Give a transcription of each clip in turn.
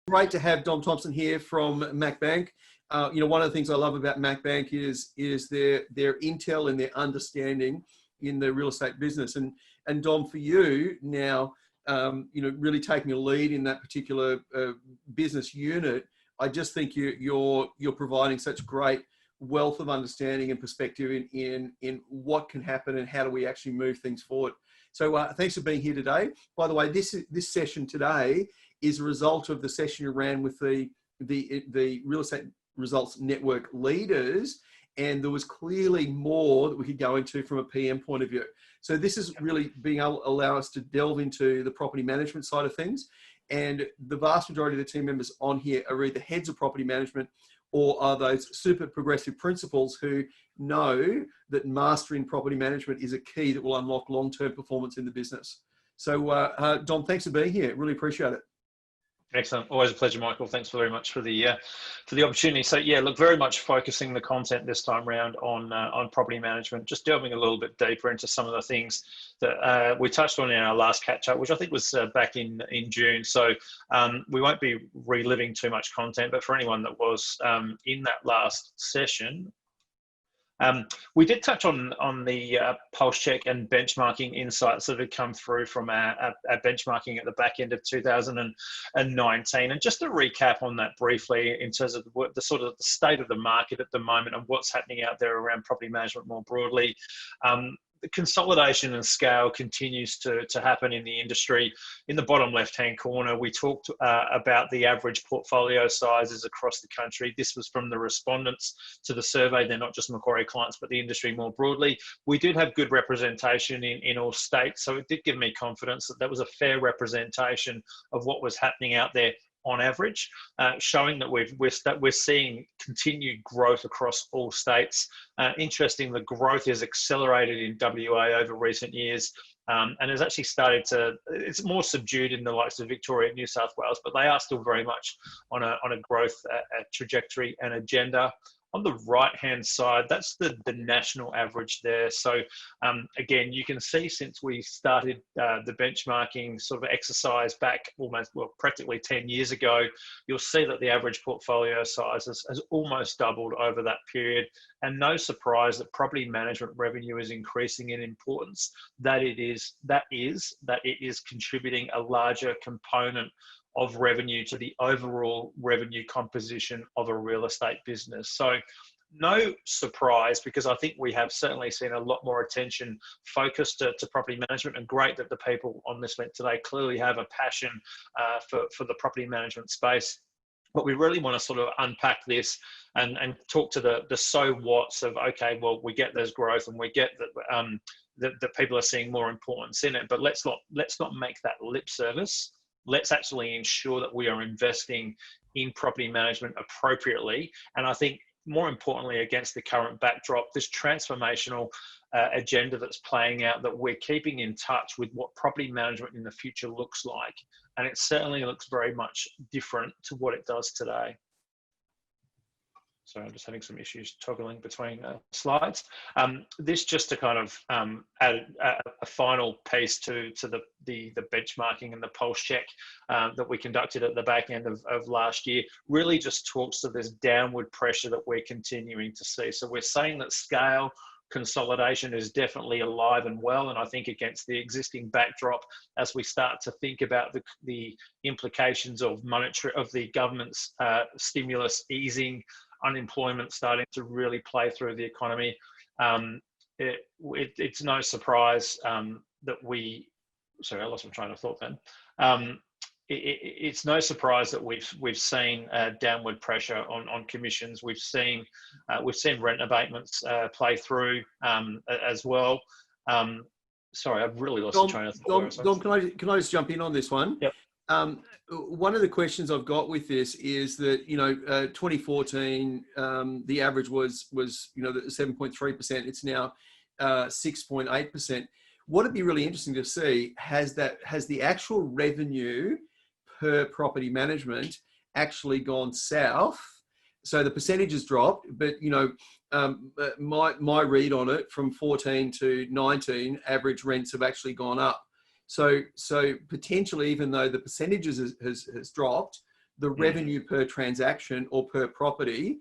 Great to have Dom Thompson here from Mac Bank. One of the things I love about Mac Bank is their intel and their understanding in the real estate business. And Dom, for you now, really taking a lead in that particular business unit, I just think you're providing such great wealth of understanding and perspective in what can happen and how do we actually move things forward. So thanks for being here today. By the way, this session today is a result of the session you ran with the Real Estate Results Network leaders, and there was clearly more that we could go into from a PM point of view. So this is really being able to allow us to delve into the property management side of things. And the vast majority of the team members on here are either heads of property management or are those super progressive principals who know that mastering property management is a key that will unlock long-term performance in the business. So Dom, thanks for being here. Really appreciate it. Excellent. Always a pleasure, Michael. Thanks very much for the opportunity. So yeah, look, very much focusing the content this time around on property management, just delving a little bit deeper into some of the things that we touched on in our last catch up, which I think was back in June. So we won't be reliving too much content, but for anyone that was in that last session, we did touch on the pulse check and benchmarking insights that had come through from our benchmarking at the back end of 2019. And just to recap on that briefly in terms of the sort of the state of the market at the moment and what's happening out there around property management more broadly. The consolidation and scale continues to happen in the industry. In the bottom left-hand corner, we talked about the average portfolio sizes across the country. This was from the respondents to the survey. They're not just Macquarie clients, but the industry more broadly. We did have good representation in all states, so it did give me confidence that that was a fair representation of what was happening out there on average, showing that we're seeing continued growth across all states. Interesting, the growth is accelerated in WA over recent years, and has actually started it's more subdued in the likes of Victoria and New South Wales, but they are still very much on a growth trajectory and agenda. On the right-hand side, that's the national average there. So again, you can see since we started the benchmarking sort of exercise back practically 10 years ago, you'll see that the average portfolio size has almost doubled over that period. And no surprise that property management revenue is increasing in importance, that it is contributing a larger component of revenue to the overall revenue composition of a real estate business. So no surprise, because I think we have certainly seen a lot more attention focused to property management, and great that the people on this link today clearly have a passion for the property management space. But we really want to sort of unpack this and talk to the so whats of, okay, well, we get there's growth and we get that people are seeing more importance in it, but let's not make that lip service. Let's actually ensure that we are investing in property management appropriately. And I think more importantly, against the current backdrop, this transformational agenda that's playing out, that we're keeping in touch with what property management in the future looks like. And it certainly looks very much different to what it does today. So I'm just having some issues toggling between slides. This just to kind of add a final piece to the benchmarking and the pulse check that we conducted at the back end of last year, really just talks to this downward pressure that we're continuing to see. So we're saying that scale consolidation is definitely alive and well, and I think against the existing backdrop, as we start to think about the implications of the government's stimulus easing, unemployment starting to really play through the economy, it's no surprise that sorry, I lost my train of thought then. It's no surprise that we've seen downward pressure on commissions. We've seen rent abatements play through as well. Sorry, I've really lost the train of thought. Dom, can I just jump in on this one? Yep. One of the questions I've got with this is that 2014 the average was 7.3%. It's now 6.8%. What would be really interesting to see has the actual revenue per property management actually gone south. So the percentages dropped, but my read on it from 14 to 19, average rents have actually gone up. So potentially, even though the percentages has dropped, the revenue per transaction or per property,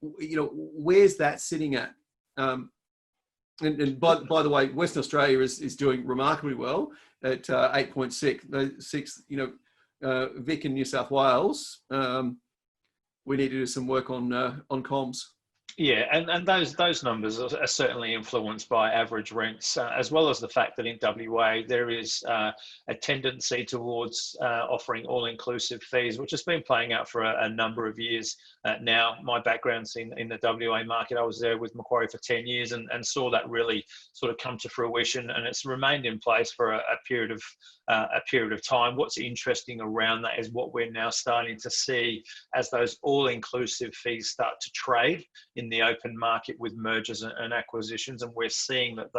where's that sitting at? And by the way, Western Australia is doing remarkably well at 8.6. Vic in New South Wales, we need to do some work on comms. Yeah, and those numbers are certainly influenced by average rents, as well as the fact that in WA there is a tendency towards offering all-inclusive fees, which has been playing out for a number of years now. My background's in the WA market. I was there with Macquarie for 10 years and saw that really sort of come to fruition, and it's remained in place for a period of time. What's interesting around that is what we're now starting to see as those all-inclusive fees start to trade in the open market with mergers and acquisitions, and we're seeing that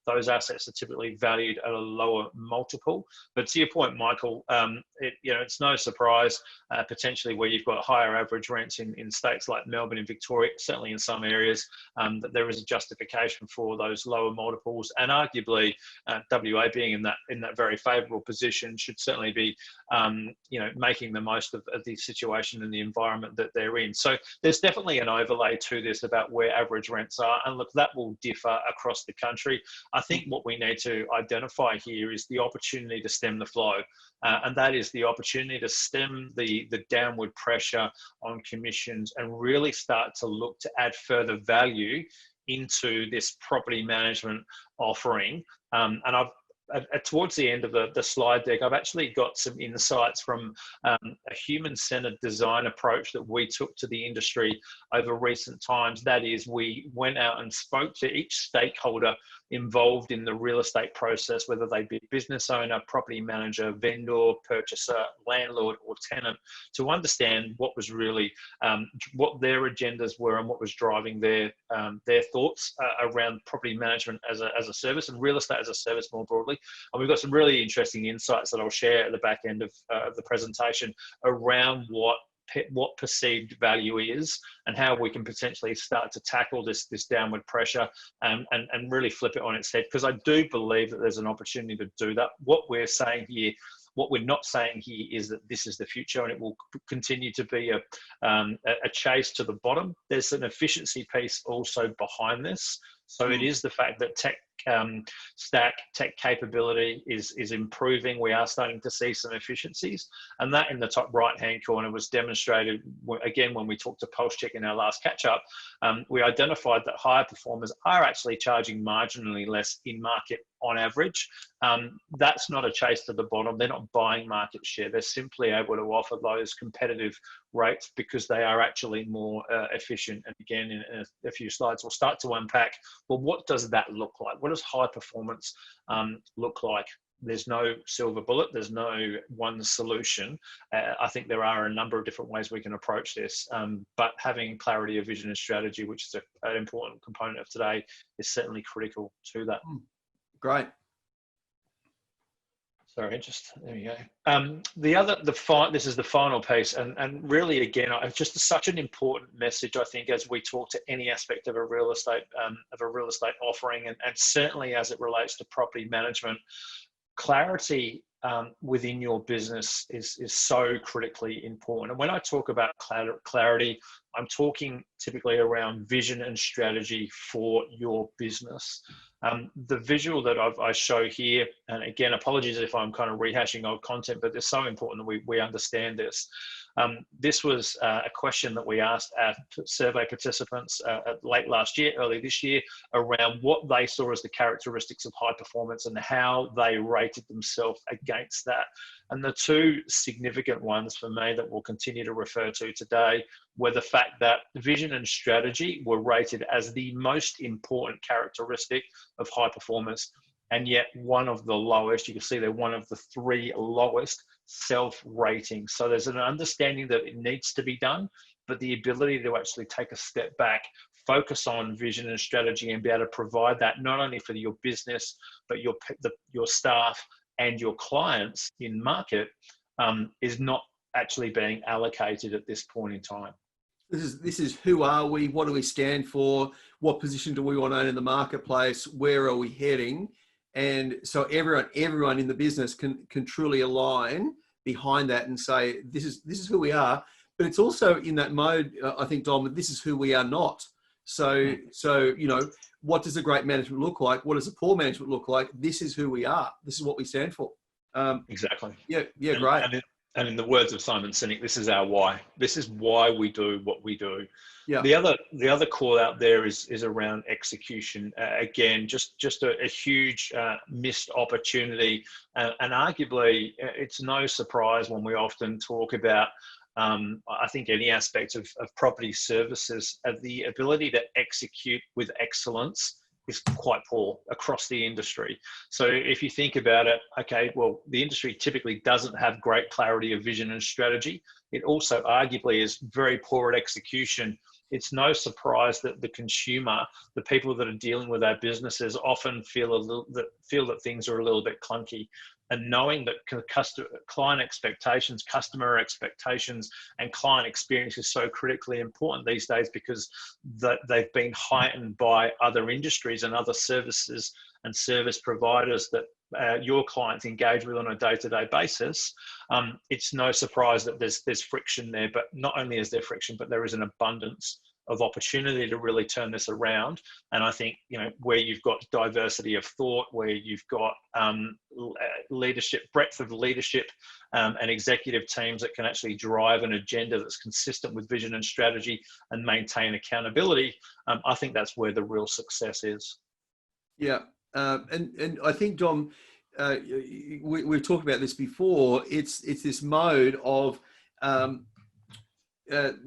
those assets are typically valued at a lower multiple. But to your point, Michael, it's no surprise potentially where you've got higher average rents in states like Melbourne and Victoria, certainly in some areas, that there is a justification for those lower multiples, and arguably WA being in that very favourable position should certainly be making the most of the situation and the environment that they're in. So there's definitely an overlay to this about where average rents are, and look, that will differ across the country. I think what we need to identify here is the opportunity to stem the flow, and that is the opportunity to stem the downward pressure on commissions and really start to look to add further value into this property management offering. And I've towards the end of the slide deck, I've actually got some insights from a human-centered design approach that we took to the industry over recent times. That is, we went out and spoke to each stakeholder involved in the real estate process, whether they be business owner, property manager, vendor, purchaser, landlord, or tenant, to understand what was really what their agendas were and what was driving their thoughts around property management as a service and real estate as a service more broadly. And we've got some really interesting insights that I'll share at the back end of the presentation around what perceived value is and how we can potentially start to tackle this downward pressure and really flip it on its head, because I do believe that there's an opportunity to do that. What we're not saying here is that this is the future and it will continue to be a chase to the bottom. There's an efficiency piece also behind this. So it is the fact that tech capability is improving. We are starting to see some efficiencies, and that in the top right hand corner was demonstrated again when we talked to Pulse Check in our last catch up. We identified that higher performers are actually charging marginally less in market on average. That's not a chase to the bottom. They're not buying market share. They're simply able to offer those competitive rates because they are actually more efficient. And again, in a few slides, we'll start to unpack, well, what does that look like? What does high performance look like? There's no silver bullet. There's no one solution. I think there are a number of different ways we can approach this, but having clarity of vision and strategy, which is an important component of today, is certainly critical to that. Great. Sorry, there you go. This is the final piece, and really, again, it's just such an important message, I think, as we talk to any aspect of a real estate offering, and certainly as it relates to property management. Clarity within your business is so critically important. And when I talk about clarity, I'm talking typically around vision and strategy for your business. The visual that I show here, and again, apologies if I'm kind of rehashing old content, but it's so important that we understand this. This was a question that we asked our survey participants late last year, early this year, around what they saw as the characteristics of high performance and how they rated themselves against that. And the two significant ones for me that we'll continue to refer to today were the fact that vision and strategy were rated as the most important characteristic of high performance, and yet one of the lowest. You can see they're one of the three lowest self-rating. So there's an understanding that it needs to be done, but the ability to actually take a step back, focus on vision and strategy, and be able to provide that not only for your business, but your staff and your clients in market is not actually being allocated at this point in time. This is who are we? What do we stand for? What position do we want to own in the marketplace? Where are we heading? And so everyone in the business can truly align behind that and say, this is who we are. But it's also in that mode, I think, Dom, that this is who we are not. So, what does a great management look like? What does a poor management look like? This is who we are. This is what we stand for. Exactly. Yeah, great. And in the words of Simon Sinek, this is our why. This is why we do what we do. Yeah. The other call out there is around execution. Again, just a huge missed opportunity, and arguably it's no surprise when we often talk about. I think any aspect of property services, the ability to execute with excellence is quite poor across the industry. So if you think about it, okay, well, the industry typically doesn't have great clarity of vision and strategy. It also arguably is very poor at execution. It's no surprise that the consumer, the people that are dealing with our businesses, often feel that things are a little bit clunky. And knowing that client expectations, customer expectations, and client experience is so critically important these days, because they've been heightened by other industries and other services and service providers that your clients engage with on a day-to-day basis. It's no surprise that there's friction there. But not only is there friction, but there is an abundance of opportunity to really turn this around. And I think, where you've got diversity of thought, where you've got leadership, breadth of leadership, and executive teams that can actually drive an agenda that's consistent with vision and strategy and maintain accountability, I think that's where the real success is. Yeah. And I think, Dom, we've talked about this before. It's this mode of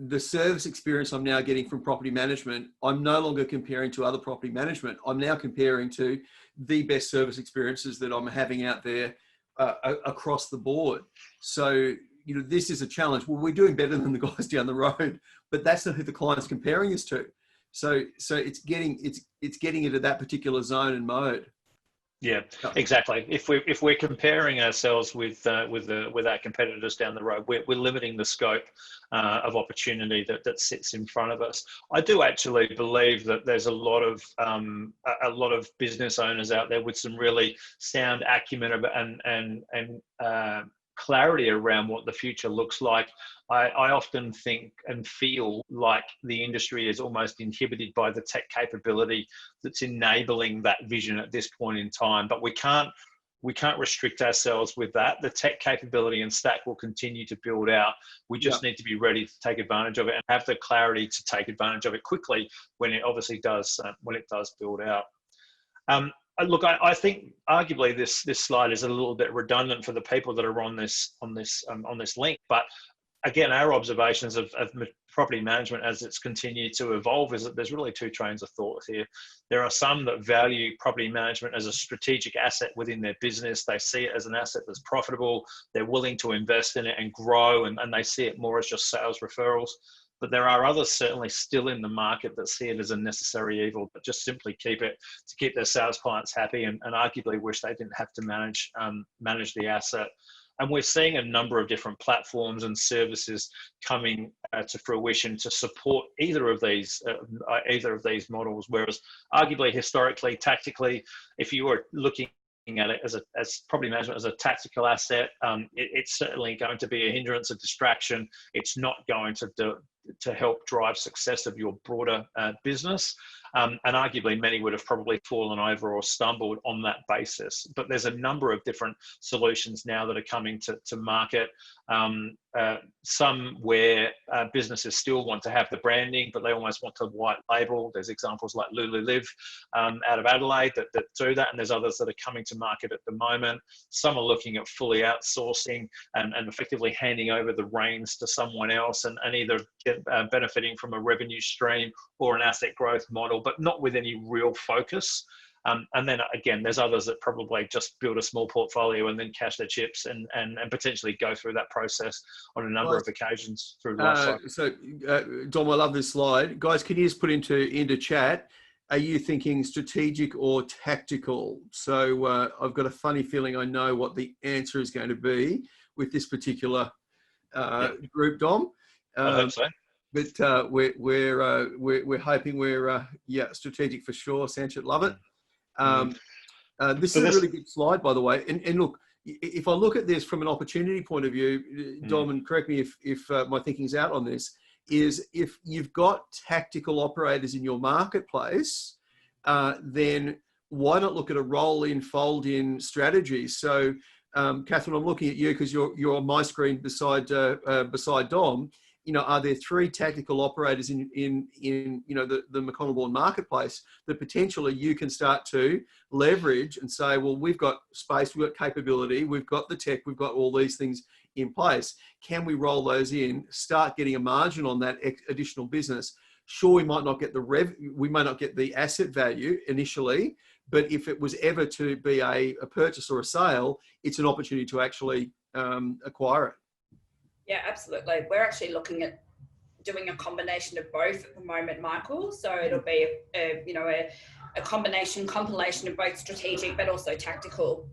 the service experience I'm now getting from property management. I'm no longer comparing to other property management. I'm now comparing to the best service experiences that I'm having out there across the board. So, this is a challenge. Well, we're doing better than the guys down the road, but that's not who the client's comparing us to. So it's getting into that particular zone and mode. Yeah, exactly. If we're comparing ourselves with our competitors down the road, we're limiting the scope of opportunity that sits in front of us. I do actually believe that there's a lot of business owners out there with some really sound acumen and clarity around what the future looks like. I often think and feel like the industry is almost inhibited by the tech capability that's enabling that vision at this point in time. But we can't restrict ourselves with that. The tech capability and stack will continue to build out. We just need to be ready to take advantage of it and have the clarity to take advantage of it quickly when it obviously does build out. Look, I think arguably this slide is a little bit redundant for the people that are on this link, but again, our observations of property management as it's continued to evolve is that there's really two trains of thought here. There are some that value property management as a strategic asset within their business. They see it as an asset that's profitable. They're willing to invest in it and grow, and they see it more as just sales referrals. But there are others certainly still in the market that see it as a necessary evil, but just simply keep it to keep their sales clients happy, and arguably wish they didn't have to manage the asset. And we're seeing a number of different platforms and services coming to fruition to support either of these models. Whereas arguably, historically, tactically, if you were looking at it as property management as a tactical asset, it's certainly going to be a hindrance, a distraction. It's not going to help drive success of your broader business. And arguably many would have probably fallen over or stumbled on that basis. But there's a number of different solutions now that are coming to market. Some where businesses still want to have the branding, but they almost want to white label. There's examples like Lulu Live out of Adelaide that do that, and there's others that are coming to market at the moment. Some are looking at fully outsourcing and effectively handing over the reins to someone else and either benefiting from a revenue stream or an asset growth model, but not with any real focus. And then again, there's others that probably just build a small portfolio and then cash their chips and potentially go through that process on a number of occasions through life cycle. So, Dom, I love this slide. Guys, can you just put into chat, are you thinking strategic or tactical? So I've got a funny feeling I know what the answer is going to be with this particular group, Dom. I hope so. But we're hoping we're strategic for sure. Sanchit, love it. This is a really good slide, by the way. And look, if I look at this from an opportunity point of view, Dom, and correct me if my thinking's out on this, is if you've got tactical operators in your marketplace, then why not look at a roll-in, fold-in strategy? So, Catherine, I'm looking at you because you're on my screen beside Dom. Are there 3 tactical operators in the McConnell marketplace that potentially you can start to leverage and say, well, we've got space, we've got capability, we've got the tech, we've got all these things in place. Can we roll those in, start getting a margin on that additional business? Sure, we might not get we may not get the asset value initially, but if it was ever to be a purchase or a sale, it's an opportunity to actually acquire it. Yeah, absolutely. We're actually looking at doing a combination of both at the moment, Michael. So it'll be a compilation of both strategic but also tactical.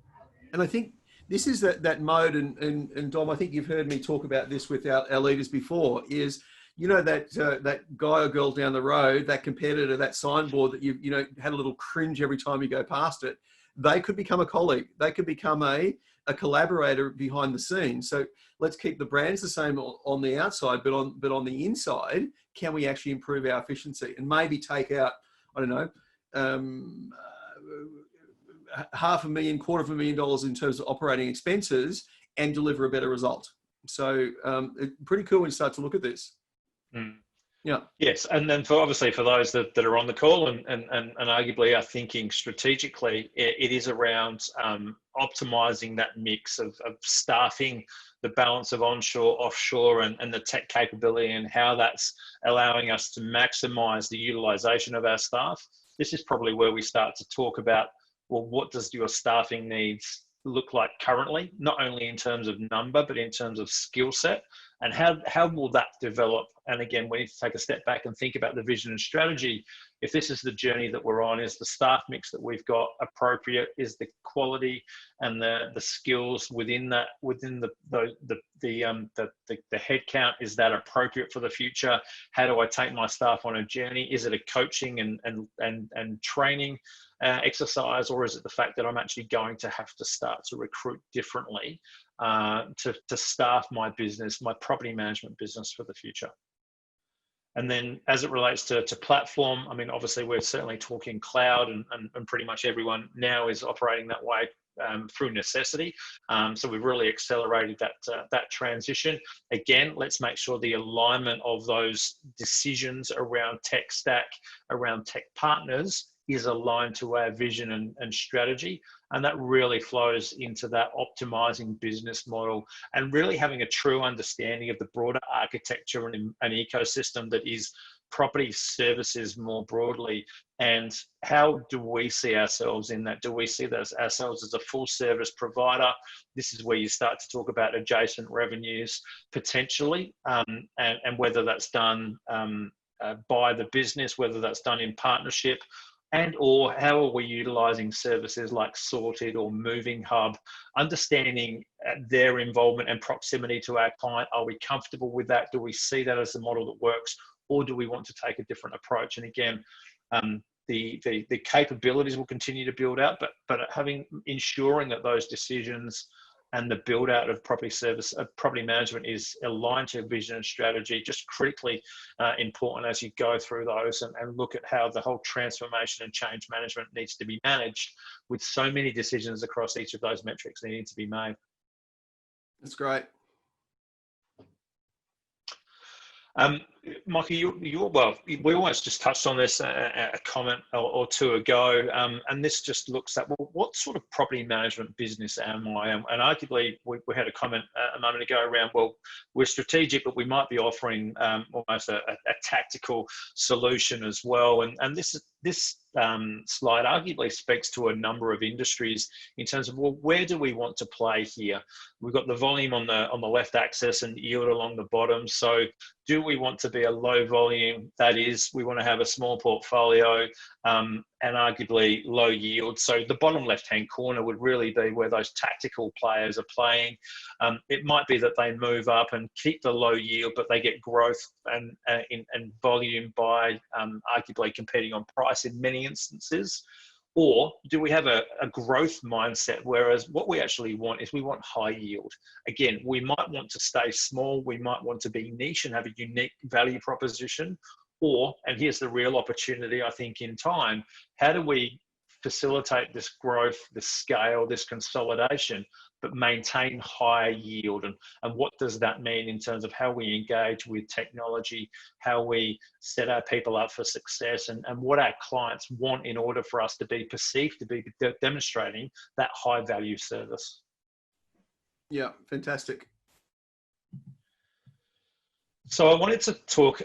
And I think this is that mode, and Dom, I think you've heard me talk about this with our leaders before, is that guy or girl down the road, that competitor, that signboard that you had a little cringe every time you go past it. They could become a colleague. They could become a collaborator behind the scenes. So let's keep the brands the same on the outside, but on the inside, can we actually improve our efficiency and maybe take out, I don't know, $500,000, $250,000 in terms of operating expenses and deliver a better result. So pretty cool when you start to look at this. Yeah. Yes, and then for those that are on the call and arguably are thinking strategically, it is around optimizing that mix of staffing, the balance of onshore, offshore, and the tech capability, and how that's allowing us to maximize the utilization of our staff. This is probably where we start to talk about, well, what does your staffing needs look like currently, not only in terms of number, but in terms of skill set, and how will that develop? And again, we need to take a step back and think about the vision and strategy. If this is the journey that we're on, is the staff mix that we've got appropriate? Is the quality and the skills within the headcount, is that appropriate for the future? How do I take my staff on a journey? Is it a coaching and training exercise, or is it the fact that I'm actually going to have to start to recruit differently to staff my business, my property management business for the future? And then as it relates to platform, I mean, obviously we're certainly talking cloud, and pretty much everyone now is operating that way through necessity. So we've really accelerated that transition. Again, let's make sure the alignment of those decisions around tech stack, around tech partners, is aligned to our vision and strategy. And that really flows into that optimizing business model and really having a true understanding of the broader architecture and an ecosystem that is property services more broadly. And how do we see ourselves in that? Do we see ourselves as a full service provider? This is where you start to talk about adjacent revenues potentially, and whether that's done by the business, whether that's done in partnership, and or how are we utilizing services like Sorted or Moving Hub, understanding their involvement and proximity to our client. Are we comfortable with that? Do we see that as a model that works, or do we want to take a different approach? And again, the capabilities will continue to build out, but ensuring that those decisions and the build out of property management is aligned to vision and strategy, just critically important as you go through those and look at how the whole transformation and change management needs to be managed, with so many decisions across each of those metrics needing to be made. That's great. Michael, we almost just touched on this a comment or two ago, and this just looks at, well, what sort of property management business am I? And arguably, we had a comment a moment ago around, well, we're strategic, but we might be offering almost a tactical solution as well. And this slide arguably speaks to a number of industries in terms of, well, where do we want to play here? We've got the volume on the left axis and yield along the bottom. So do we want to be a low volume? That is, we want to have a small portfolio and arguably low yield. So the bottom left-hand corner would really be where those tactical players are playing. It might be that they move up and keep the low yield, but they get growth and volume by arguably competing on price in many instances. Or do we have a growth mindset, whereas what we actually want is we want high yield? Again, we might want to stay small, we might want to be niche and have a unique value proposition, or, and here's the real opportunity, I think, in time, how do we facilitate this growth, this scale, this consolidation, but maintain higher yield? And what does that mean in terms of how we engage with technology, how we set our people up for success, and what our clients want in order for us to be perceived to be demonstrating that high value service? Yeah, fantastic. So I wanted to talk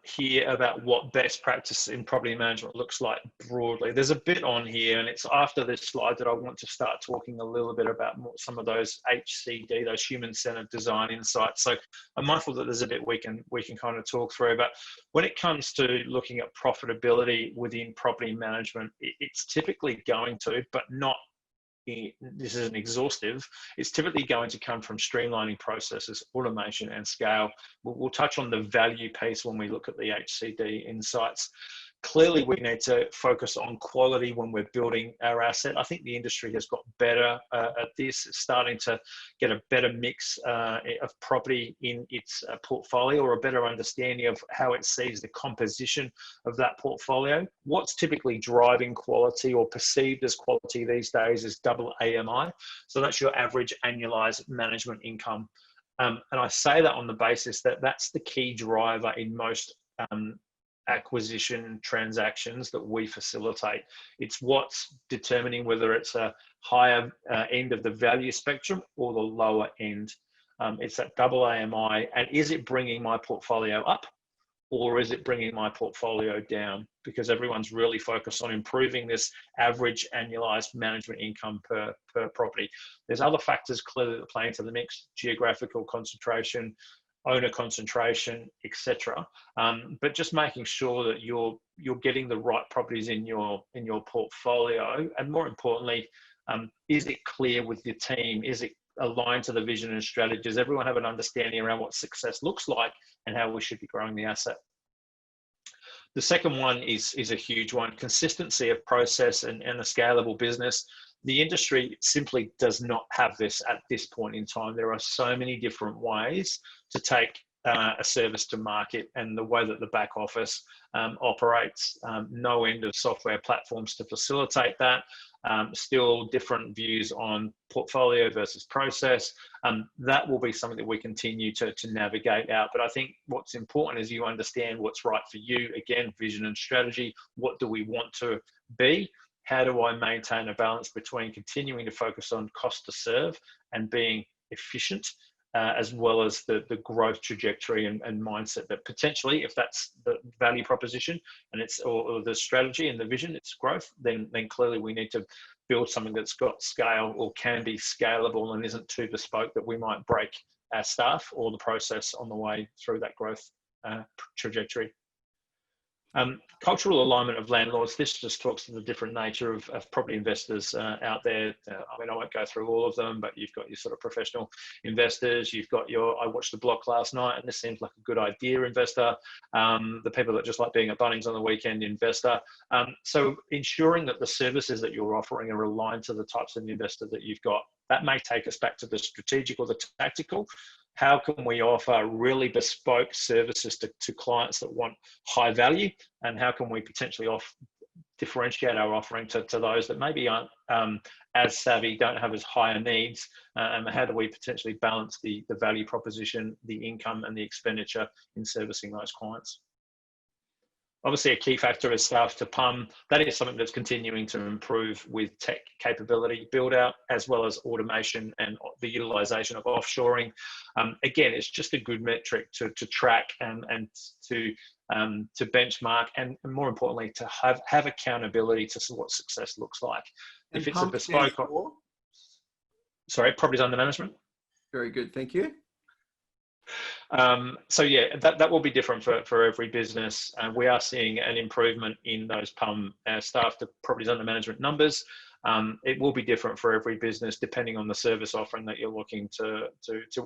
here about what best practice in property management looks like broadly. There's a bit on here, and it's after this slide that I want to start talking a little bit about some of those HCD, those human-centered design insights. So I'm mindful that there's a bit we can kind of talk through, but when it comes to looking at profitability within property management, it's typically going to, but not, this isn't exhaustive, it's typically going to come from streamlining processes, automation, and scale. We'll touch on the value piece when we look at the HCD insights. Clearly, we need to focus on quality when we're building our asset. I think the industry has got better at this. It's starting to get a better mix of property in its portfolio, or a better understanding of how it sees the composition of that portfolio. What's typically driving quality or perceived as quality these days is double AMI. So that's your average annualized management income. And I say that on the basis that that's the key driver in most acquisition transactions that we facilitate. It's what's determining whether it's a higher end of the value spectrum or the lower end. It's that double AMI, and is it bringing my portfolio up, or is it bringing my portfolio down? Because everyone's really focused on improving this average annualized management income per property. There's other factors clearly that play into the mix: geographical concentration, owner concentration, etc. But just making sure that you're getting the right properties in your portfolio, and more importantly, is it clear with your team? Is it aligned to the vision and strategy? Does everyone have an understanding around what success looks like and how we should be growing the asset? The second one is a huge one: consistency of process and a scalable business. The industry simply does not have this at this point in time. There are so many different ways to take a service to market, and the way that the back office operates, no end of software platforms to facilitate that. Still different views on portfolio versus process. That will be something that we continue to navigate out. But I think what's important is you understand what's right for you. Again, vision and strategy. What do we want to be? How do I maintain a balance between continuing to focus on cost to serve and being efficient, as well as the growth trajectory and mindset that potentially, if that's the value proposition and it's or the strategy and the vision, it's growth, then clearly we need to build something that's got scale or can be scalable and isn't too bespoke that we might break our staff or the process on the way through that growth trajectory. Cultural alignment of landlords. This just talks to the different nature of property investors out there. I mean, I won't go through all of them, but you've got your sort of professional investors. You've got your, I watched the block last night and this seems like a good idea investor. The people that just like being at Bunnings on the weekend investor. So ensuring that the services that you're offering are aligned to the types of investor that you've got. That may take us back to the strategic or the tactical. How can we offer really bespoke services to clients that want high value? And how can we potentially differentiate our offering to those that maybe aren't as savvy, don't have as higher needs? And how do we potentially balance the value proposition, the income and the expenditure in servicing those clients? Obviously, a key factor is staff to PUM. That is something that's continuing to improve with tech capability build out, as well as automation and the utilization of offshoring. Again, it's just a good metric to track and to benchmark, and more importantly, to have accountability to what success looks like. And if it's a bespoke, properties under management. Very good, thank you. So yeah, that will be different for every business. We are seeing an improvement in those PUM staff to properties under management numbers. It will be different for every business depending on the service offering that you're looking to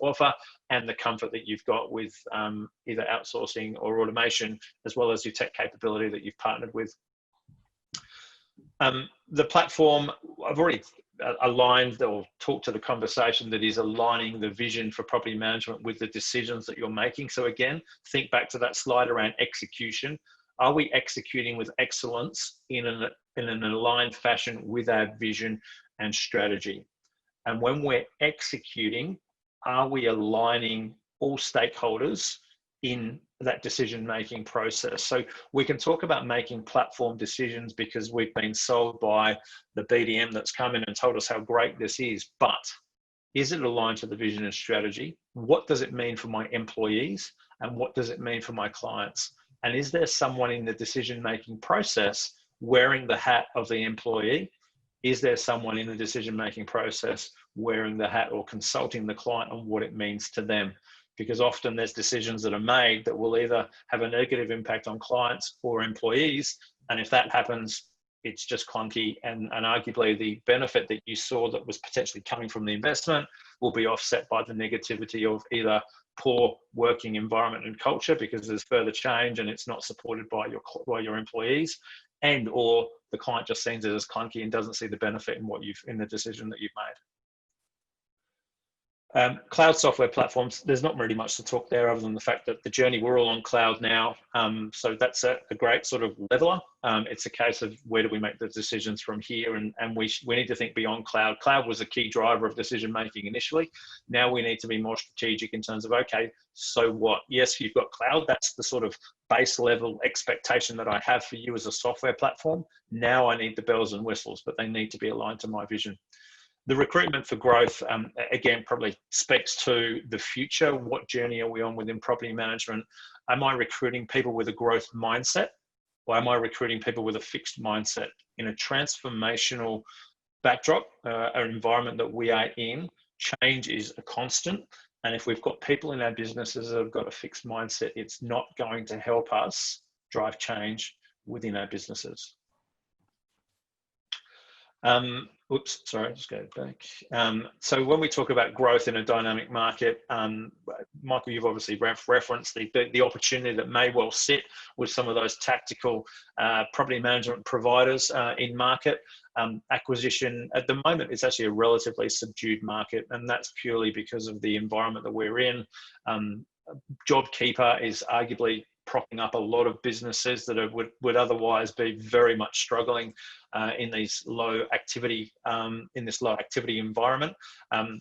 offer and the comfort that you've got with either outsourcing or automation, as well as your tech capability that you've partnered with. The platform, I've already aligned or talked to the conversation that is aligning the vision for property management with the decisions that you're making. So again, think back to that slide around execution. Are we executing with excellence in an aligned fashion with our vision and strategy? And when we're executing, are we aligning all stakeholders in that decision-making process? So we can talk about making platform decisions because we've been sold by the BDM that's come in and told us how great this is, but is it aligned to the vision and strategy? What does it mean for my employees? And what does it mean for my clients? And is there someone in the decision-making process wearing the hat of the employee? Is there someone in the decision-making process wearing the hat or consulting the client on what it means to them? Because often there's decisions that are made that will either have a negative impact on clients or employees. And if that happens, it's just clunky. And arguably the benefit that you saw that was potentially coming from the investment will be offset by the negativity of either poor working environment and culture because there's further change and it's not supported by your employees, and or the client just sees it as clunky and doesn't see the benefit in the decision that you've made. Cloud software platforms, there's not really much to talk there other than the fact that the journey, we're all on cloud now. So that's a great sort of leveler. It's a case of where do we make the decisions from here, and we need to think beyond cloud. Cloud was a key driver of decision making initially. Now we need to be more strategic in terms of, okay, so what? Yes, you've got cloud. That's the sort of base level expectation that I have for you as a software platform. Now I need the bells and whistles, but they need to be aligned to my vision. The recruitment for growth, again, probably speaks to the future. What journey are we on within property management? Am I recruiting people with a growth mindset, or am I recruiting people with a fixed mindset? In a transformational backdrop, an environment that we are in, change is a constant. And if we've got people in our businesses that have got a fixed mindset, it's not going to help us drive change within our businesses. Oops, sorry, just go back. So when we talk about growth in a dynamic market, Michael, you've obviously referenced the opportunity that may well sit with some of those tactical property management providers in market. Acquisition at the moment is actually a relatively subdued market, and that's purely because of the environment that we're in. JobKeeper is arguably propping up a lot of businesses that would otherwise be very much struggling in these low activity environment.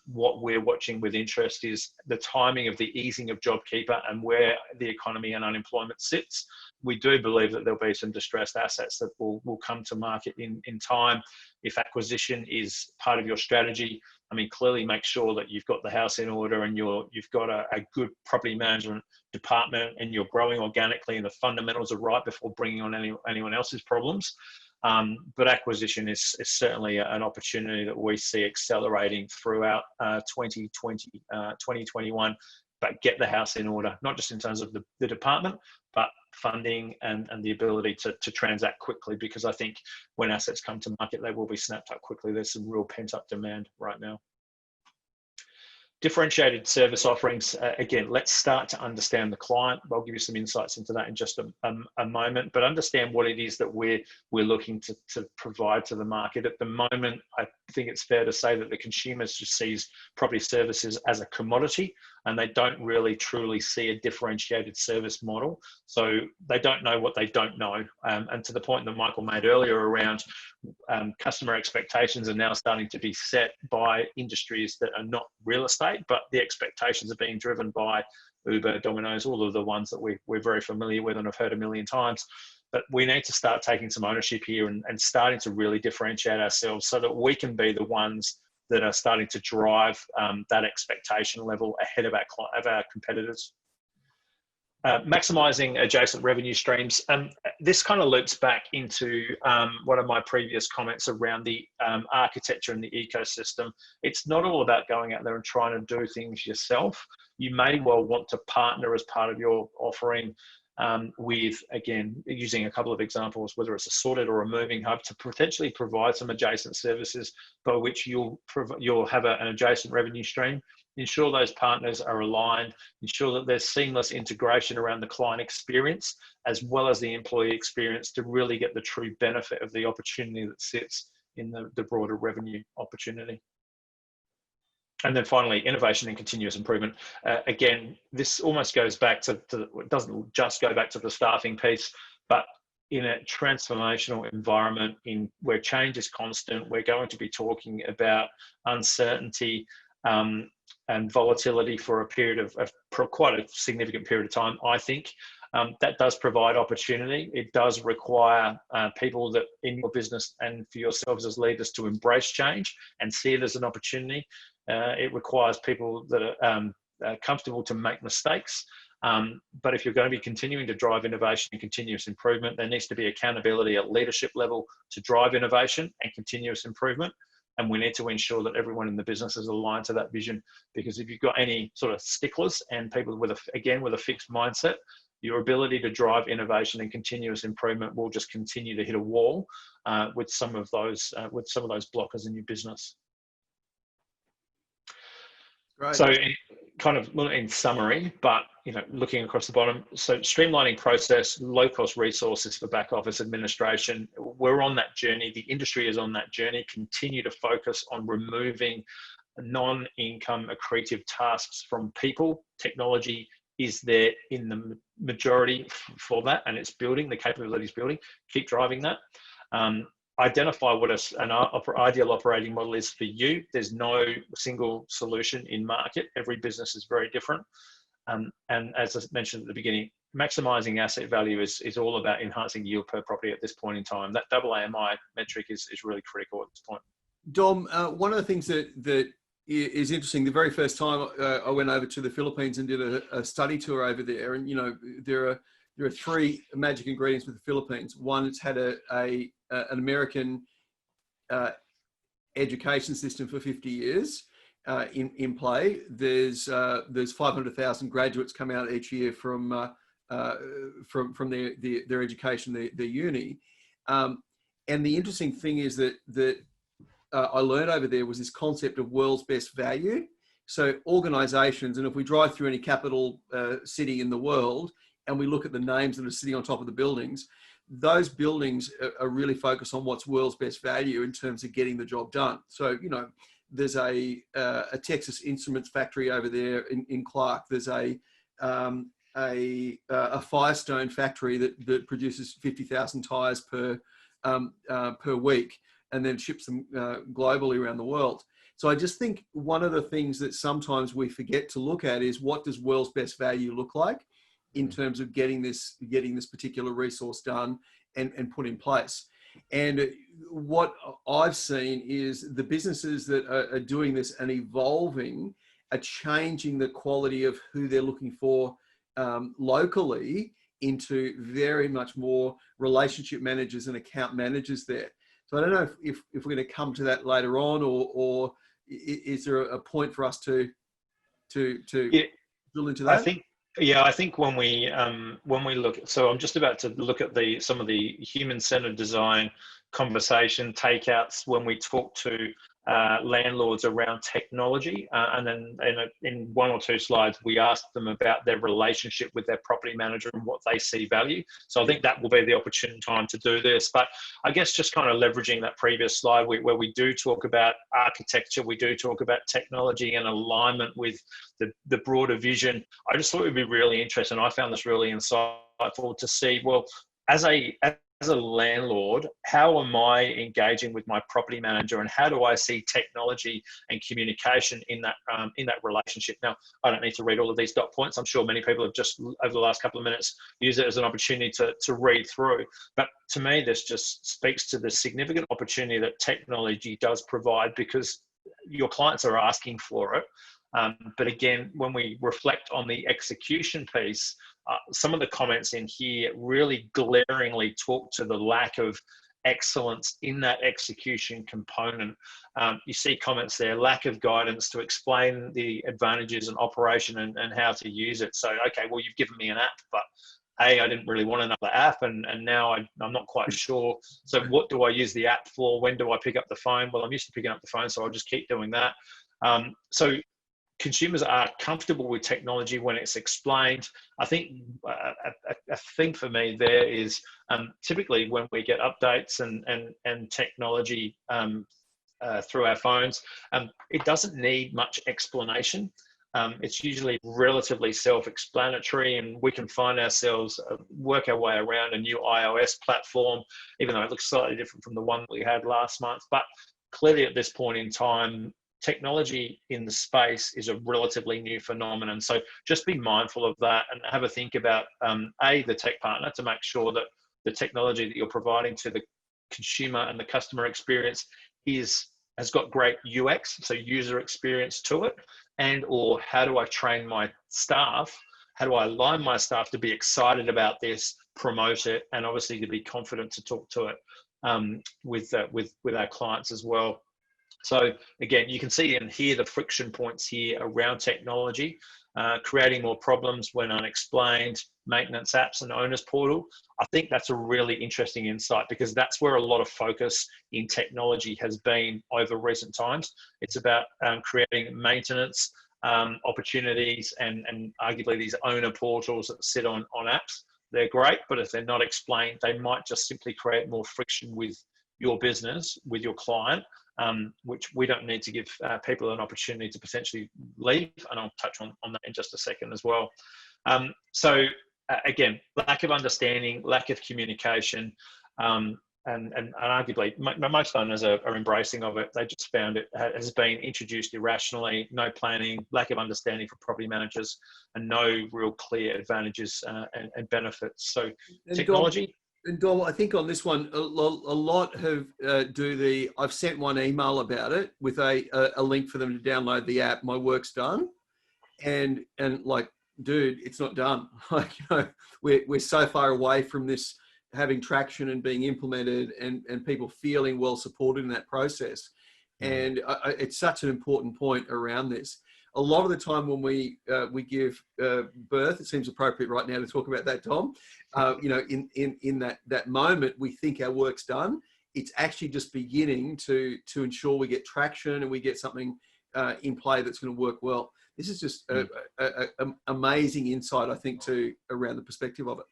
What we're watching with interest is the timing of the easing of JobKeeper and where the economy and unemployment sits. We do believe that there'll be some distressed assets that will come to market in time. If acquisition is part of your strategy, I mean, clearly make sure that you've got the house in order and you've got a good property management department and you're growing organically and the fundamentals are right before bringing on anyone else's problems. But acquisition is certainly an opportunity that we see accelerating throughout 2021, but get the house in order, not just in terms of the department, but funding and the ability to transact quickly, because I think when assets come to market, they will be snapped up quickly. There's some real pent-up demand right now. Differentiated service offerings. Again, let's start to understand the client. I'll give you some insights into that in just a moment, but understand what it is that we're looking to provide to the market. At the moment, I think it's fair to say that the consumers just sees property services as a commodity, and they don't really truly see a differentiated service model. So they don't know what they don't know. And to the point that Michael made earlier around customer expectations are now starting to be set by industries that are not real estate, but the expectations are being driven by Uber, Domino's, all of the ones that we're very familiar with and have heard a million times. But we need to start taking some ownership here and starting to really differentiate ourselves so that we can be the ones that are starting to drive that expectation level ahead of our competitors. Maximising adjacent revenue streams. This kind of loops back into one of my previous comments around the architecture and the ecosystem. It's not all about going out there and trying to do things yourself. You may well want to partner as part of your offering with, again, using a couple of examples, whether it's a sorted or a moving hub, to potentially provide some adjacent services by which you'll have an adjacent revenue stream. ensure those partners are aligned, ensure that there's seamless integration around the client experience as well as the employee experience to really get the true benefit of the opportunity that sits in the broader revenue opportunity. And then finally, innovation and continuous improvement. Again, this almost goes back to it doesn't just go back to the staffing piece, but in a transformational environment where change is constant, we're going to be talking about uncertainty and volatility for a period of quite a significant period of time, I think. That does provide opportunity. It does require people that in your business and for yourselves as leaders to embrace change and see it as an opportunity. It requires people that are comfortable to make mistakes. But if you're going to be continuing to drive innovation and continuous improvement, there needs to be accountability at leadership level to drive innovation and continuous improvement. And we need to ensure that everyone in the business is aligned to that vision, because if you've got any sort of sticklers and people with a fixed mindset, your ability to drive innovation and continuous improvement will just continue to hit a wall with some of those blockers in your business. Right. So kind of in summary, but looking across the bottom, so streamlining process, low cost resources for back office administration. We're on that journey. The industry is on that journey. Continue to focus on removing non-income accretive tasks from people. Technology is there in the majority for that, and it's building, the capabilities building. Keep driving that. Identify what an ideal operating model is for you. There's no single solution in market. Every business is very different. And as I mentioned at the beginning, maximizing asset value is all about enhancing yield per property at this point in time. That AAMI metric is really critical at this point. Dom, one of the things that is interesting, the very first time I went over to the Philippines and did a study tour over there, and there are three magic ingredients with the Philippines. One, it's had an American education system for 50 years in play. There's 500,000 graduates come out each year from their education, their uni. And the interesting thing is that I learned over there was this concept of world's best value. So organizations, and if we drive through any capital city in the world and we look at the names that are sitting on top of the buildings, those buildings are really focused on what's world's best value in terms of getting the job done. So, there's a Texas Instruments factory over there in Clark. There's a Firestone factory that produces 50,000 tires per week, and then ships them globally around the world. So I just think one of the things that sometimes we forget to look at is, what does world's best value look like in terms of getting this particular resource done and put in place. And what I've seen is the businesses that are doing this and evolving are changing the quality of who they're looking for locally into very much more relationship managers and account managers there. So I don't know if we're going to come to that later on, or is there a point for us to drill into that? I think when we look, so I'm just about to look at some of the human-centered design conversation takeouts when we talk to landlords around technology, and then in one or two slides we asked them about their relationship with their property manager and what they see value. So I think that will be the opportune time to do this. But I guess just kind of leveraging that previous slide where we do talk about architecture, we do talk about technology and alignment with the broader vision. I just thought it would be really interesting. I found this really insightful to see, well, as a landlord, how am I engaging with my property manager, and how do I see technology and communication in that relationship? Now, I don't need to read all of these dot points. I'm sure many people have just over the last couple of minutes used it as an opportunity to read through. But to me, this just speaks to the significant opportunity that technology does provide, because your clients are asking for it. But again, when we reflect on the execution piece, some of the comments in here really glaringly talk to the lack of excellence in that execution component. You see comments there, lack of guidance to explain the advantages and operation and how to use it. So, okay, well, you've given me an app, but I didn't really want another app, and now I'm not quite sure. So what do I use the app for? When do I pick up the phone? Well, I'm used to picking up the phone, so I'll just keep doing that. So consumers are comfortable with technology when it's explained. I think a thing for me there is typically when we get updates and technology through our phones, it doesn't need much explanation. It's usually relatively self-explanatory, and we can find ourselves work our way around a new iOS platform, even though it looks slightly different from the one we had last month. But clearly at this point in time, technology in the space is a relatively new phenomenon. So just be mindful of that and have a think about, the tech partner, to make sure that the technology that you're providing to the consumer and the customer experience has got great UX, so user experience to it, and or how do I train my staff? How do I align my staff to be excited about this, promote it, and obviously to be confident to talk to it with our clients as well. So again, you can see and hear the friction points here around technology, creating more problems when unexplained, maintenance apps and owners portal. I think that's a really interesting insight, because that's where a lot of focus in technology has been over recent times. It's about creating maintenance opportunities and arguably these owner portals that sit on apps. They're great, but if they're not explained, they might just simply create more friction with your business, with your client, which we don't need to give people an opportunity to potentially leave. And I'll touch on that in just a second as well. So again, lack of understanding, lack of communication, and arguably most owners are embracing of it. They just found it has been introduced irrationally, no planning, lack of understanding for property managers, and no real clear advantages and benefits. So technology. And Dom, I think on this one, a lot have I've sent one email about it with a link for them to download the app. My work's done, and like, dude, it's not done. Like, we're so far away from this having traction and being implemented, and people feeling well supported in that process. And it's such an important point around this. A lot of the time when we give birth, it seems appropriate right now to talk about that, Tom. In that moment, we think our work's done. It's actually just beginning to ensure we get traction and we get something in play that's going to work well. This is just an amazing insight, I think, around the perspective of it.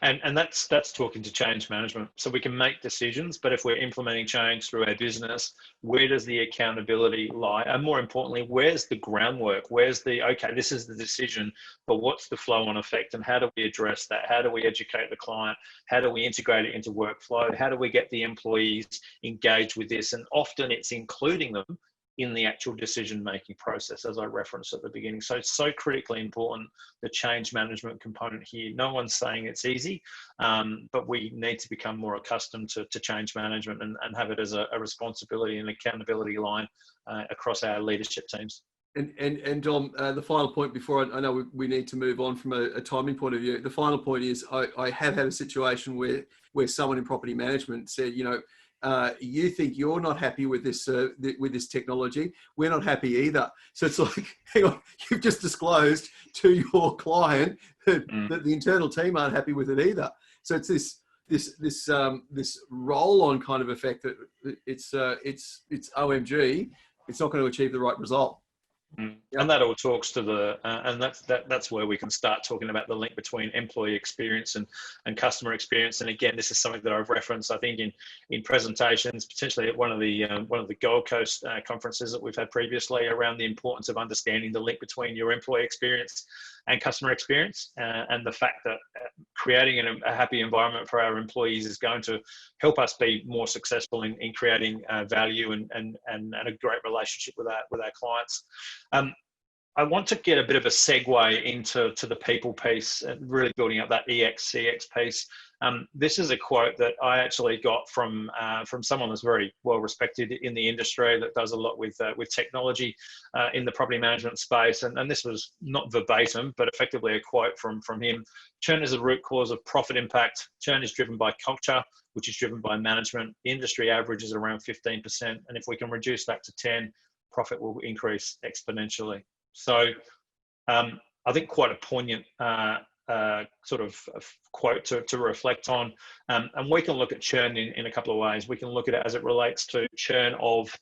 And that's talking to change management. So we can make decisions, but if we're implementing change through our business, where does the accountability lie? And more importantly, where's the groundwork? Where's okay, this is the decision, but what's the flow on effect, and how do we address that? How do we educate the client? How do we integrate it into workflow? How do we get the employees engaged with this? And often it's including them in the actual decision-making process, as I referenced at the beginning. So it's so critically important, the change management component here. No one's saying it's easy, but we need to become more accustomed to change management and have it as a responsibility and accountability line across our leadership teams. And Dom, the final point before I know we need to move on from a timing point of view. The final point is I have had a situation where someone in property management said, you think you're not happy with this technology. We're not happy either. So it's like, hang on, you've just disclosed to your client that the internal team aren't happy with it either. So it's this roll-on kind of effect that it's OMG. It's not going to achieve the right result. And that all talks to and that's where we can start talking about the link between employee experience and customer experience. And again, this is something that I've referenced, I think, in presentations, potentially at one of the Gold Coast conferences that we've had previously, around the importance of understanding the link between your employee experience and customer experience, and the fact that creating a happy environment for our employees is going to help us be more successful in creating value and a great relationship with our clients. I want to get a bit of a segue into the people piece, and really building up that EX CX piece. This is a quote that I actually got from someone that's very well respected in the industry, that does a lot with technology in the property management space. And this was not verbatim, but effectively a quote from him. Churn is the root cause of profit impact. Churn is driven by culture, which is driven by management. The industry average is around 15%. And if we can reduce that to 10, profit will increase exponentially. So I think quite a poignant sort of quote to reflect on. And we can look at churn in a couple of ways. We can look at it as it relates to churn of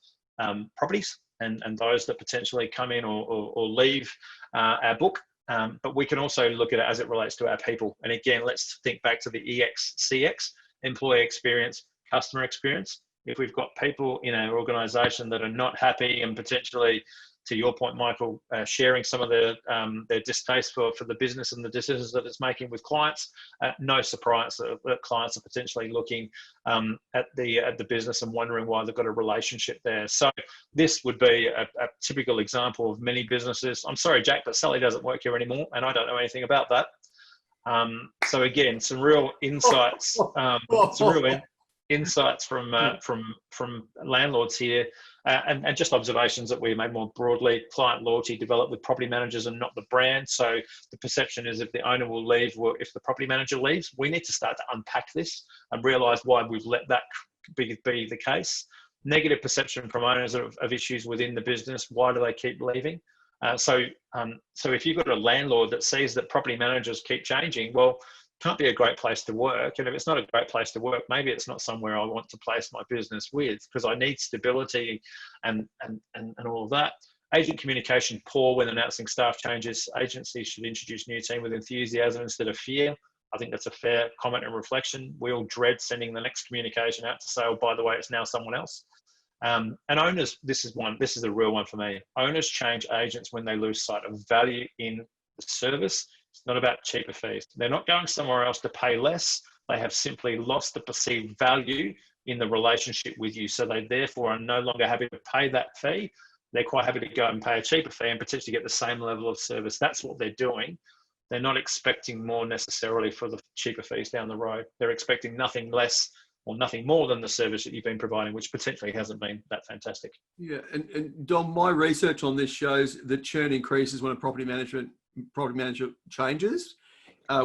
properties, and those that potentially come in or leave our book. But we can also look at it as it relates to our people. And again, let's think back to the EXCX, employee experience, customer experience. If we've got people in our organisation that are not happy and potentially, to your point, Michael, sharing some of their distaste for the business and the decisions that it's making with clients, no surprise that clients are potentially looking at the business and wondering why they've got a relationship there. So this would be a typical example of many businesses. I'm sorry, Jack, but Sally doesn't work here anymore, and I don't know anything about that. So again, some real insights, insights from landlords here, and just observations that we made more broadly. Client loyalty developed with property managers and not the brand. So the perception is if the owner will leave, well, if the property manager leaves, we need to start to unpack this and realise why we've let that be the case. Negative perception from owners of issues within the business. Why do they keep leaving? So if you've got a landlord that sees that property managers keep changing, well, can't be a great place to work. And if it's not a great place to work, maybe it's not somewhere I want to place my business with, because I need stability and all of that. Agent communication poor when announcing staff changes. Agencies should introduce new team with enthusiasm instead of fear. I think that's a fair comment and reflection. We all dread sending the next communication out to say, oh, by the way, it's now someone else. And owners, this is a real one for me. Owners change agents when they lose sight of value in the service. It's not about cheaper fees. They're not going somewhere else to pay less. They have simply lost the perceived value in the relationship with you. So they therefore are no longer happy to pay that fee. They're quite happy to go and pay a cheaper fee and potentially get the same level of service. That's what they're doing. They're not expecting more necessarily for the cheaper fees down the road. They're expecting nothing less or nothing more than the service that you've been providing, which potentially hasn't been that fantastic. Yeah, and Dom, my research on this shows that churn increases when a property manager changes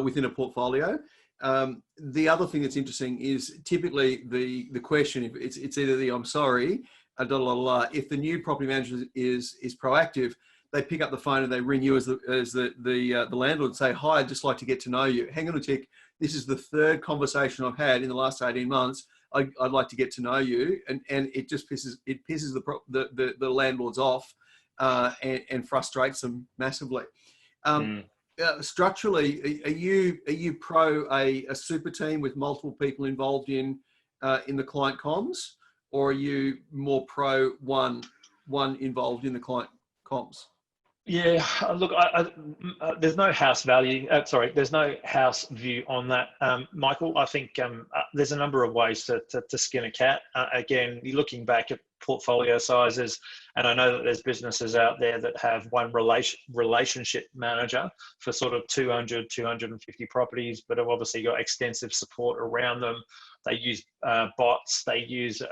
within a portfolio. The other thing that's interesting is typically the question, if it's either the I'm sorry, if the new property manager is proactive, they pick up the phone and they ring you as the landlord and say, hi, I'd just like to get to know you. Hang on a tick. This is the third conversation I've had in the last 18 months. I'd like to get to know you. And it just pisses the landlords off and frustrates them massively. Structurally, are you pro a super team with multiple people involved in the client comms, or are you more pro one involved in the client comms? Yeah, look, there's no house value. There's no house view on that, Michael. I think there's a number of ways to skin a cat. Again, you're looking back at portfolio sizes, and I know that there's businesses out there that have one relationship manager for sort of 200, 250 properties, but have obviously got extensive support around them. They use bots, they use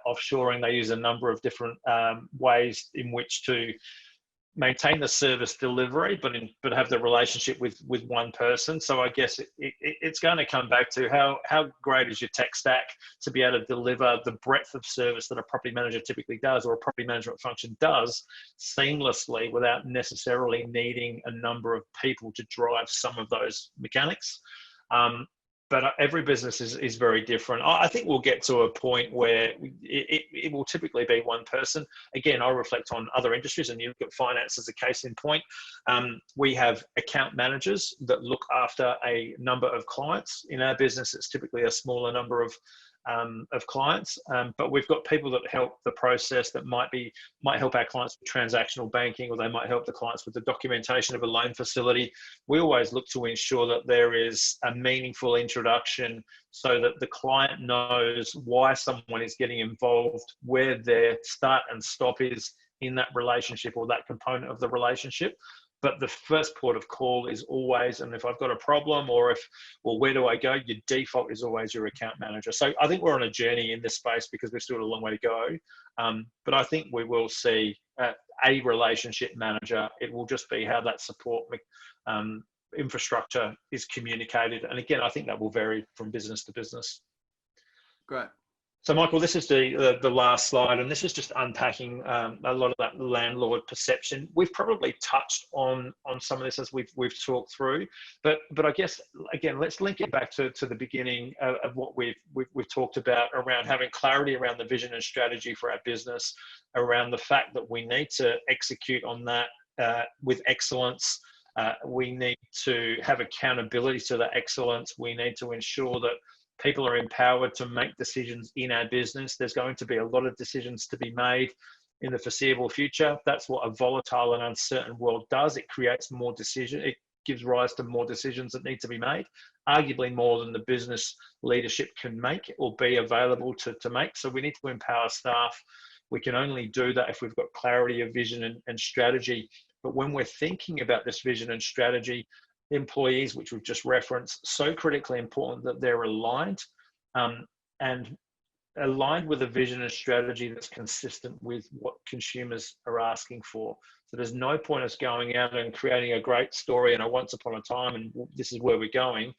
offshoring, they use a number of different ways in which to maintain the service delivery, but have the relationship with one person. So I guess it's going to come back to how great is your tech stack to be able to deliver the breadth of service that a property manager typically does, or a property management function does, seamlessly without necessarily needing a number of people to drive some of those mechanics. But every business is very different. I think we'll get to a point where it will typically be one person. Again, I reflect on other industries, and you look at finance as a case in point. We have account managers that look after a number of clients. In our business, it's typically a smaller number of clients, but we've got people that help the process that might help our clients with transactional banking, or they might help the clients with the documentation of a loan facility. We always look to ensure that there is a meaningful introduction so that the client knows why someone is getting involved, where their start and stop is in that relationship or that component of the relationship. But the first port of call is always, and if I've got a problem or where do I go, your default is always your account manager. So I think we're on a journey in this space because we've still got a long way to go. But I think we will see a relationship manager. It will just be how that support infrastructure is communicated. And again, I think that will vary from business to business. Great. So, Michael, this is the last slide, and this is just unpacking a lot of that landlord perception. We've probably touched on some of this as we've talked through, but I guess again, let's link it back to the beginning of what we've talked about around having clarity around the vision and strategy for our business, around the fact that we need to execute on that with excellence. We need to have accountability to that excellence. We need to ensure that people are empowered to make decisions in our business. There's going to be a lot of decisions to be made in the foreseeable future. That's what a volatile and uncertain world does. It creates more decisions. It gives rise to more decisions that need to be made, arguably more than the business leadership can make or be available to make. So we need to empower staff. We can only do that if we've got clarity of vision and strategy. But when we're thinking about this vision and strategy, employees, which we've just referenced, so critically important that they're aligned and aligned with a vision and strategy that's consistent with what consumers are asking for. So there's no point us going out and creating a great story and a once upon a time and this is where we're going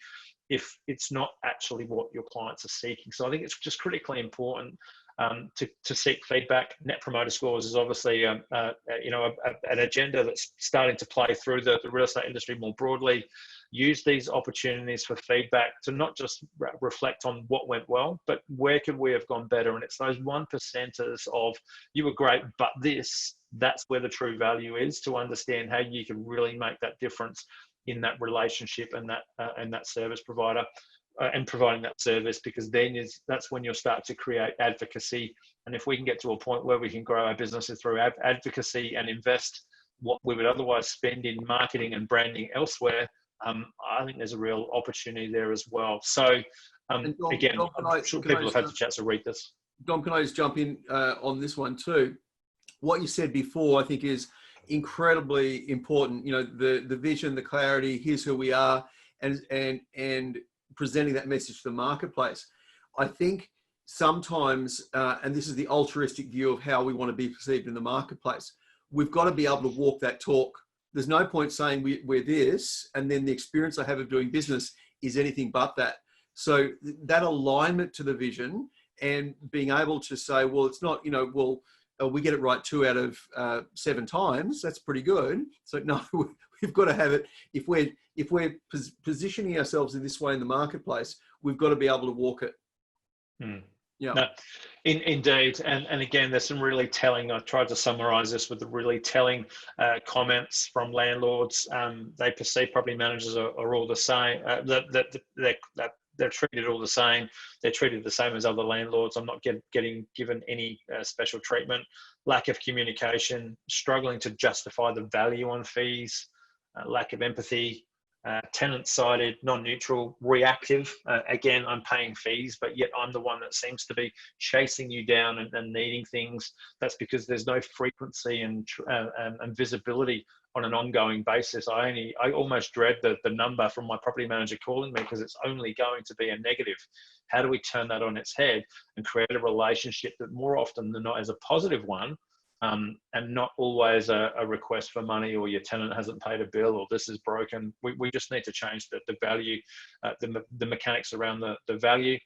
if it's not actually what your clients are seeking. So I think it's just critically important to seek feedback. Net promoter scores is obviously an agenda that's starting to play through the real estate industry more broadly. Use these opportunities for feedback to not just reflect on what went well, but where could we have gone better? And it's those 1%ers of you were great, but that's where the true value is, to understand how you can really make that difference in that relationship and that service provider. And providing that service, because that's when you'll start to create advocacy. And if we can get to a point where we can grow our businesses through advocacy and invest what we would otherwise spend in marketing and branding elsewhere, I think there's a real opportunity there as well. So Dom, again, I'm sure people have had the chance to read this. Dom, can I just jump in on this one too? What you said before, I think, is incredibly important. You know, the vision, the clarity, here's who we are, and presenting that message to the marketplace. I think sometimes, and this is the altruistic view of how we want to be perceived in the marketplace, we've got to be able to walk that talk. There's no point saying we're this, and then the experience I have of doing business is anything but that. So that alignment to the vision and being able to say, well, it's not, we get it right 2 out of 7 times. That's pretty good. So no, we've got to have it. If we're positioning ourselves in this way in the marketplace, we've got to be able to walk it. Yeah. No, indeed. And again, there's some really telling, I tried to summarize this with the really telling comments from landlords. They perceive property managers are all the same, that they're treated all the same. They're treated the same as other landlords. I'm not getting given any special treatment. Lack of communication, struggling to justify the value on fees, lack of empathy, tenant-sided, non-neutral, reactive. Again, I'm paying fees, but yet I'm the one that seems to be chasing you down and needing things. That's because there's no frequency and visibility on an ongoing basis. I almost dread the number from my property manager calling me, because it's only going to be a negative. How do we turn that on its head and create a relationship that more often than not is a positive one, and not always a request for money, or your tenant hasn't paid a bill, or this is broken. We just need to change the value, the mechanics around the value.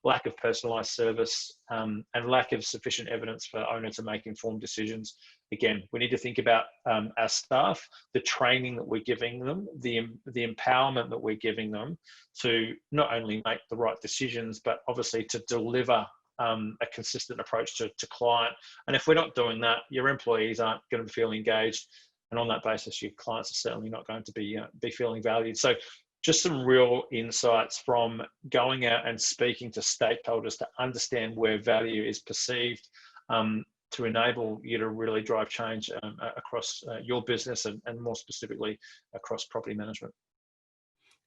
Lack of personalised service, and lack of sufficient evidence for owner to make informed decisions. Again, we need to think about our staff, the training that we're giving them, the empowerment that we're giving them to not only make the right decisions, but obviously to deliver a consistent approach to client. And if we're not doing that, your employees aren't going to feel engaged, and on that basis, your clients are certainly not going to be feeling valued. So just some real insights from going out and speaking to stakeholders to understand where value is perceived, to enable you to really drive change across your business and more specifically across property management.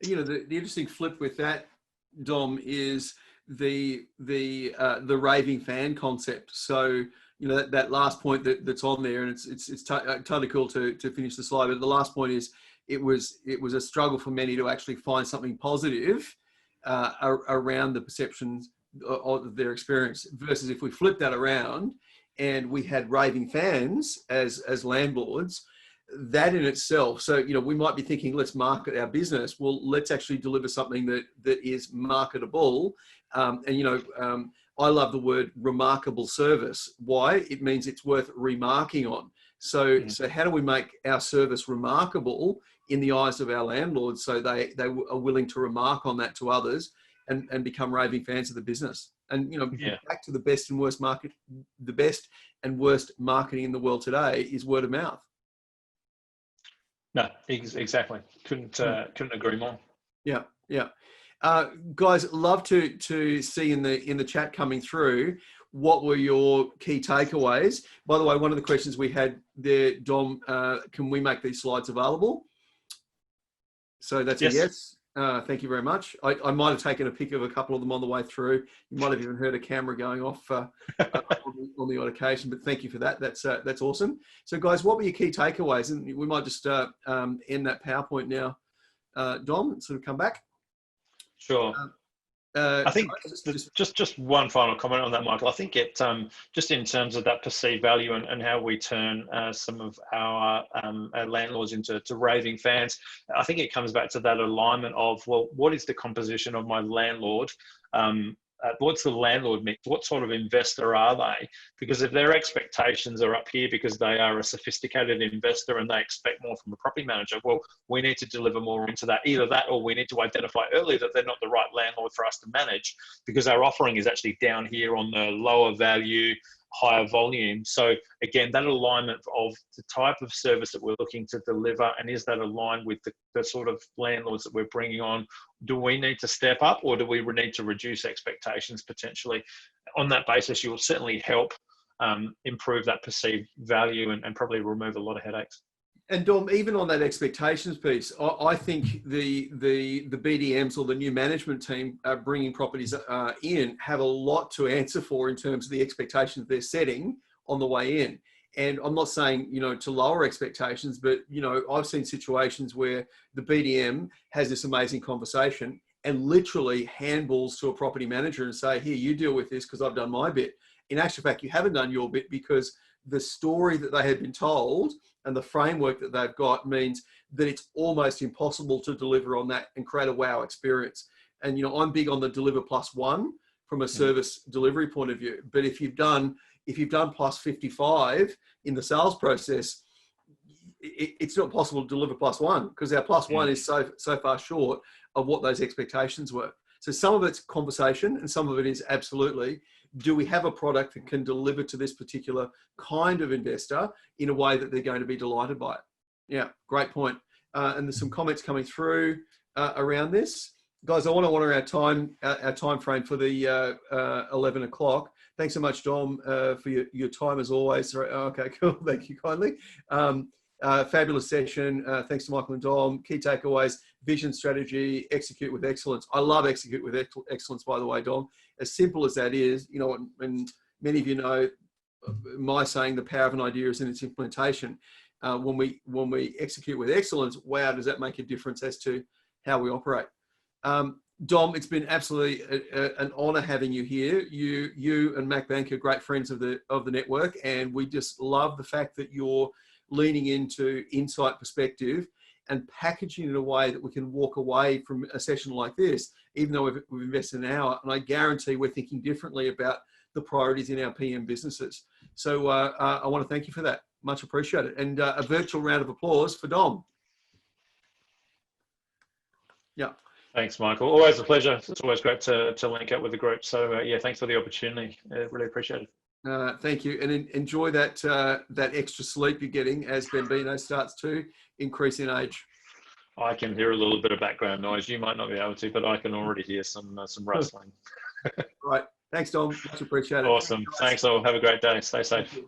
The interesting flip with that, Dom, is the raving fan concept. So that last point that's on there, and it's totally cool to finish the slide. But the last point is it was a struggle for many to actually find something positive around the perceptions of their experience, versus if we flip that around and we had raving fans as landlords, that in itself, so, we might be thinking, let's market our business. Well, let's actually deliver something that is marketable. I love the word remarkable service. Why? It means it's worth remarking on. So how do we make our service remarkable in the eyes of our landlords so they are willing to remark on that to others and become raving fans of the business? And, back to the best and worst marketing in the world today is word of mouth. No, exactly. Couldn't agree more. Yeah. Guys, love to see in the chat coming through, what were your key takeaways? By the way, one of the questions we had there, Dom, can we make these slides available? So that's yes. A yes. Thank you very much. I might have taken a pic of a couple of them on the way through. You might have even heard a camera going off on the odd occasion, but thank you for that. That's awesome. So guys, what were your key takeaways? And we might just end that PowerPoint now. Dom, and sort of come back. Sure. I think just one final comment on that, Michael. I think it just in terms of that perceived value and how we turn some of our landlords into raving fans. I think it comes back to that alignment of, well, what is the composition of my landlord? What's the landlord mix? What sort of investor are they? Because if their expectations are up here because they are a sophisticated investor and they expect more from a property manager, well, we need to deliver more into that. Either that, or we need to identify early that they're not the right landlord for us to manage, because our offering is actually down here on the lower value, higher volume. So again, that alignment of the type of service that we're looking to deliver, and is that aligned with the sort of landlords that we're bringing on? Do we need to step up, or do we need to reduce expectations potentially? On that basis, you will certainly help improve that perceived value and probably remove a lot of headaches. And Dom, even on that expectations piece, I think the BDMs or the new management team bringing properties in have a lot to answer for in terms of the expectations they're setting on the way in. And I'm not saying, to lower expectations, but, I've seen situations where the BDM has this amazing conversation and literally handballs to a property manager and say, here, you deal with this because I've done my bit. In actual fact, you haven't done your bit, because the story that they had been told and the framework that they've got means that it's almost impossible to deliver on that and create a wow experience. And, I'm big on the deliver plus one from a service delivery point of view. But if you've done plus 55 in the sales process, it's not possible to deliver plus one, because our plus one is so far short of what those expectations were. So some of it's conversation and some of it is absolutely, do we have a product that can deliver to this particular kind of investor in a way that they're going to be delighted by it? Yeah, great point. And there's some comments coming through around this. Guys, I want to honour our time frame for the 11 o'clock. Thanks so much, Dom, for your time as always. Okay, cool. Thank you kindly. Fabulous session. Thanks to Michael and Dom. Key takeaways: vision, strategy, execute with excellence. I love execute with excellence, by the way, Dom. As simple as that is, and many of you know my saying, the power of an idea is in its implementation. When we execute with excellence, wow, does that make a difference as to how we operate? Dom, it's been absolutely an honour having you here. You and Mac Bank are great friends of the network, and we just love the fact that you're leaning into insight, perspective, and packaging in a way that we can walk away from a session like this, even though we've invested an hour. And I guarantee we're thinking differently about the priorities in our PM businesses. So I want to thank you for that. Much appreciated. And a virtual round of applause for Dom. Yeah. Thanks, Michael. Always a pleasure. It's always great to link up with the group. So yeah, thanks for the opportunity. Really appreciate it. Thank you, and enjoy that extra sleep you're getting as Bambino starts to increase in age. I can hear a little bit of background noise. You might not be able to, but I can already hear some rustling. Right. Thanks, Dom. Much appreciated. Awesome. Thanks all. Have a great day. Stay safe.